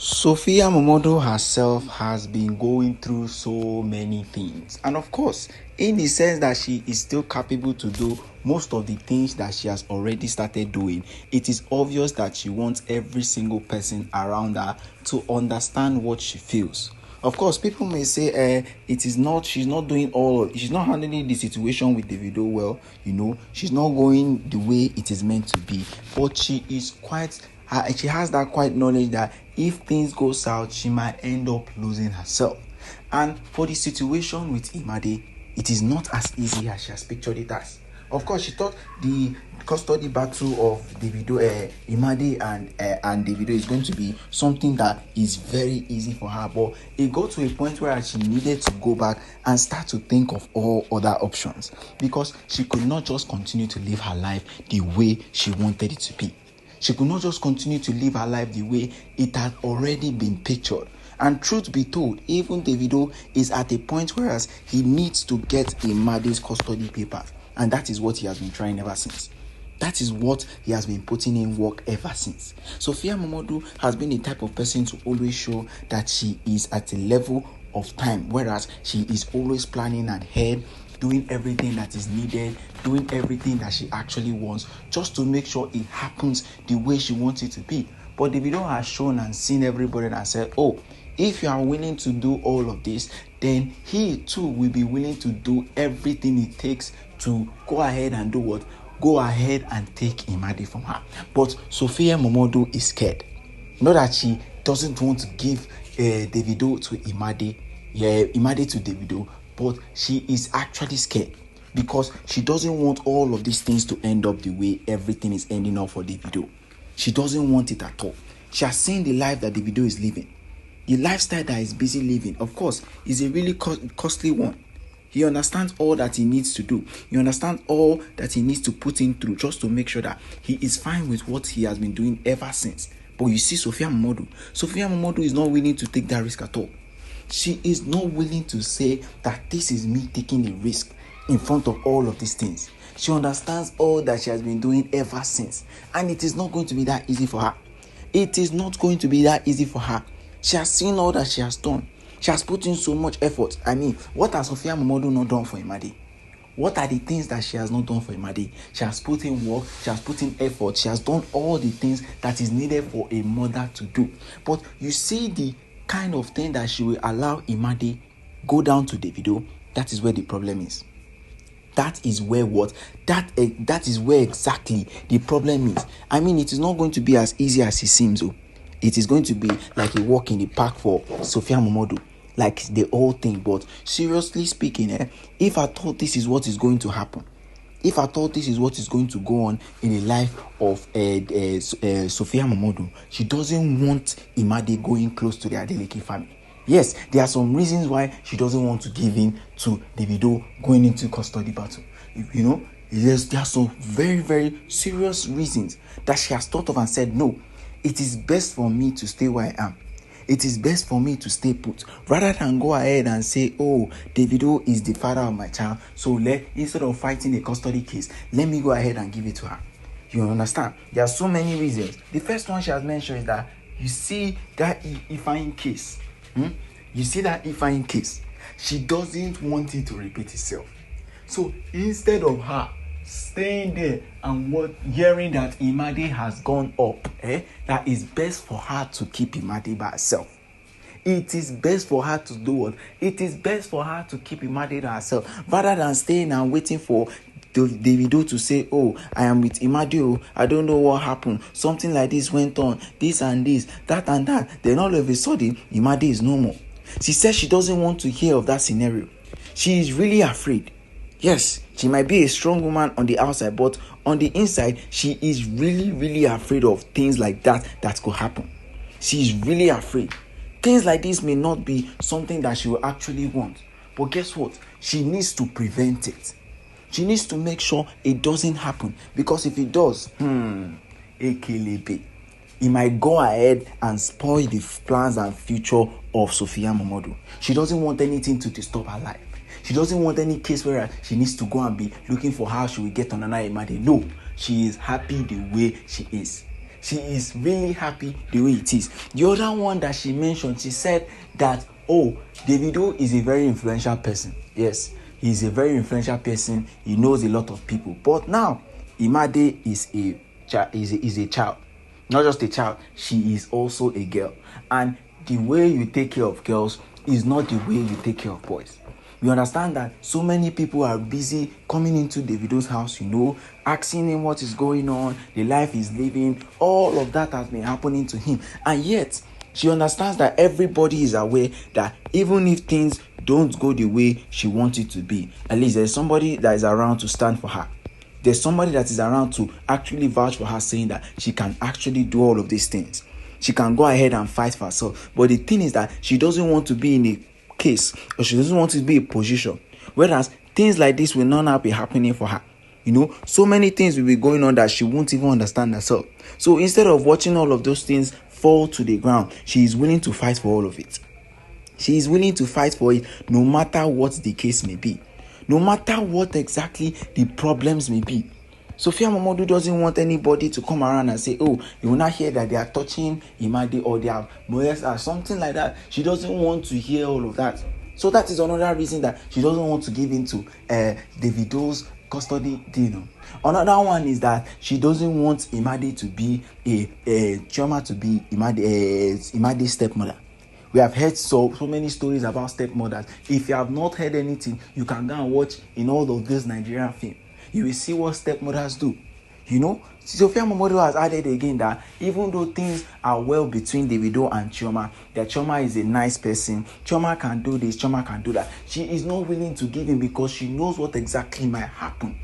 Sophia MØMODU herself has been going through so many things, and of course, in the sense that she is still capable to do most of the things that she has already started doing, it is obvious that she wants every single person around her to understand what she feels. Of course, people may say, she's not handling the situation with Davido well, she's not going the way it is meant to be, but she has that quiet knowledge that if things go south, she might end up losing herself. And for the situation with Imade, it is not as easy as she has pictured it as. Of course, she thought the custody battle of Imade and Davido is going to be something that is very easy for her, but it got to a point where she needed to go back and start to think of all other options, because she could not just continue to live her life the way she wanted it to be. She could not just continue to live her life the way it had already been pictured. And truth be told, even Davido is at a point where he needs to get Imade's custody papers. And that is what he has been trying ever since. That is what he has been putting in work ever since. Sophia MØMODU has been the type of person to always show that she is at a level of time, whereas she is always planning ahead, doing everything that is needed, doing everything that she actually wants, just to make sure it happens the way she wants it to be. But Davido has shown and seen everybody and said, oh, if you are willing to do all of this, then he too will be willing to do everything it takes to go ahead and do what? Go ahead and take Imade from her. But Sophia MØMODU is scared. Not that she doesn't want to give Davido to Imade, Imade to Davido, but she is actually scared because she doesn't want all of these things to end up the way everything is ending up for Davido. She doesn't want it at all. She has seen the life that Davido is living. The lifestyle that he's busy living, of course, is a really costly one. He understands all that he needs to do. He understands all that he needs to put in through just to make sure that he is fine with what he has been doing ever since. But you see Sophia MØMODU is not willing to take that risk at all. She is not willing to say that this is me taking a risk in front of all of these things. She understands all that she has been doing ever since. And it is not going to be that easy for her. It is not going to be that easy for her. She has seen all that she has done. She has put in so much effort. I mean, what has Sophia MØMODU not done for Imade? What are the things that she has not done for Imade? She has put in work, she has put in effort, she has done all the things that is needed for a mother to do. But you see the kind of thing that she will allow Imade go down to Davido, that is where the problem is. That is where exactly the problem is. I mean, it is not going to be as easy as it seems. It is going to be like a walk in the park for Sophia MØMODU, like the whole thing. But seriously speaking, if I thought this is what is going to happen, if I thought this is what is going to go on in the life of Sophia MØMODU, she doesn't want Imade going close to the Adeleke family. Yes, there are some reasons why she doesn't want to give in to Davido going into custody battle. There are some very, very serious reasons that she has thought of and said, no, it is best for me to stay where I am. It is best for me to stay put, rather than go ahead and say, oh, Davido is the father of my child, so instead of fighting a custody case, let me go ahead and give it to her. You understand? There are so many reasons. The first one she has mentioned is that you see that Ifeanyi case. You see that Ifeanyi case. She doesn't want it to repeat itself. So instead of her staying there and hearing that Imade has gone up, that is best for her to keep Imade by herself. It is best for her to do what? It is best for her to keep Imade by herself, rather than staying and waiting for Davido to say, oh, I am with Imade, I don't know what happened, something like this went on, this and this, that and that. Then all of a sudden, Imade is no more. She says she doesn't want to hear of that scenario. She is really afraid. Yes, she might be a strong woman on the outside, but on the inside, she is really, really afraid of things like that could happen. She is really afraid. Things like this may not be something that she will actually want. But guess what? She needs to prevent it. She needs to make sure it doesn't happen. Because if it does, it might go ahead and spoil the plans and future of Sophia MØMODU. She doesn't want anything to disturb her life. She doesn't want any case where she needs to go and be looking for how she will get on another Imade. No, she is happy the way she is. she is really happy the way it is. The other one that she mentioned, she said that, oh, Davido is a very influential person. Yes, he's a very influential person. He knows a lot of people. But now, Imade is a child. Not just a child, she is also a girl. And the way you take care of girls is not the way you take care of boys. We understand that so many people are busy coming into Davido's house, asking him what is going on, the life he's living. All of that has been happening to him. And yet, she understands that everybody is aware that even if things don't go the way she wants it to be, at least there's somebody that is around to stand for her. There's somebody that is around to actually vouch for her, saying that she can actually do all of these things. She can go ahead and fight for herself. But the thing is that she doesn't want to be in a case, or she doesn't want to be in a position whereas things like this will not be happening for her. So many things will be going on that she won't even understand herself. So instead of watching all of those things fall to the ground, she is willing to fight for all of it. She is willing to fight for it no matter what the case may be, no matter what exactly the problems may be. Sophia MOMODU doesn't want anybody to come around and say, oh, you will not hear that they are touching Imade or they are molested or something like that. She doesn't want to hear all of that. So that is another reason that she doesn't want to give in to Davido's custody deal. Another one is that she doesn't want Imade to be chioma, to be Imade's stepmother. We have heard so many stories about stepmothers. If you have not heard anything, you can go and watch in all of this Nigerian film. You will see what stepmothers do. Sophia MOMODU has added again that even though things are well between Davido and Chioma, that Chioma is a nice person, Chioma can do this, Chioma can do that, she is not willing to give in because she knows what exactly might happen.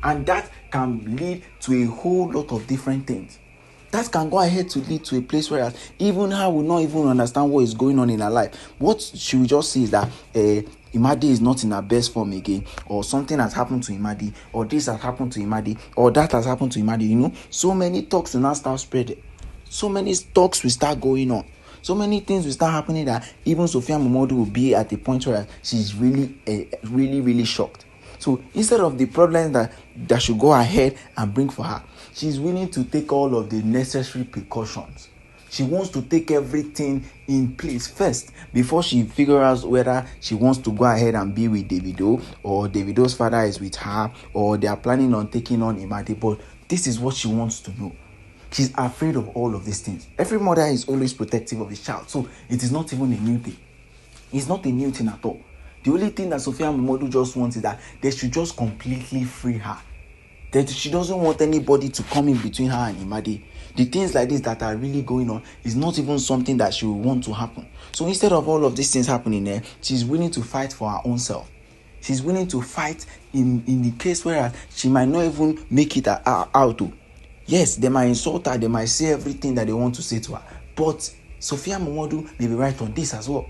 And that can lead to a whole lot of different things. That can go ahead to lead to a place where even her will not even understand what is going on in her life. What she will just see is that Imade is not in her best form again, or something has happened to Imade, or this has happened to Imade, or that has happened to Imade. So many talks will now start spreading. So many talks will start going on. So many things will start happening that even Sophia MOMODU will be at the point where she's really shocked. So instead of the problems that should go ahead and bring for her, she's willing to take all of the necessary precautions. She wants to take everything in place first before she figures out whether she wants to go ahead and be with Davido, or Davido's father is with her, or they are planning on taking on Imade. But this is what she wants to know. She's afraid of all of these things. Every mother is always protective of his child, so it is not even a new thing. It's not a new thing at all. The only thing that Sophia MOMODU just wants is that they should just completely free her. That she doesn't want anybody to come in between her and Imade. The things like this that are really going on is not even something that she will want to happen. So instead of all of these things happening there, she's willing to fight for her own self. She's willing to fight in the case where she might not even make it out. Yes, they might insult her, they might say everything that they want to say to her. But Sophia MOMODU may be right on this as well.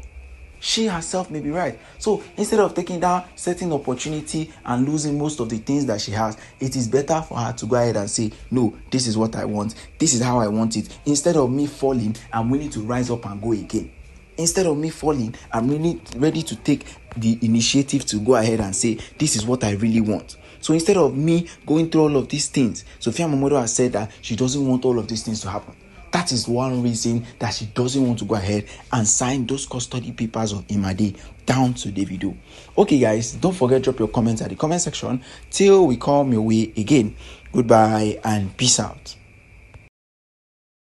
She herself may be right. So instead of taking that certain opportunity and losing most of the things that she has, it is better for her to go ahead and say, no, this is what I want. This is how I want it. Instead of me falling, I'm willing to rise up and go again. Instead of me falling, I'm really ready to take the initiative to go ahead and say, this is what I really want. So instead of me going through all of these things, Sophia MOMODU has said that she doesn't want all of these things to happen. That is one reason that she doesn't want to go ahead and sign those custody papers of Imade down to Davido. Okay, guys, don't forget to drop your comments at the comment section. Till we come your way again. Goodbye and peace out.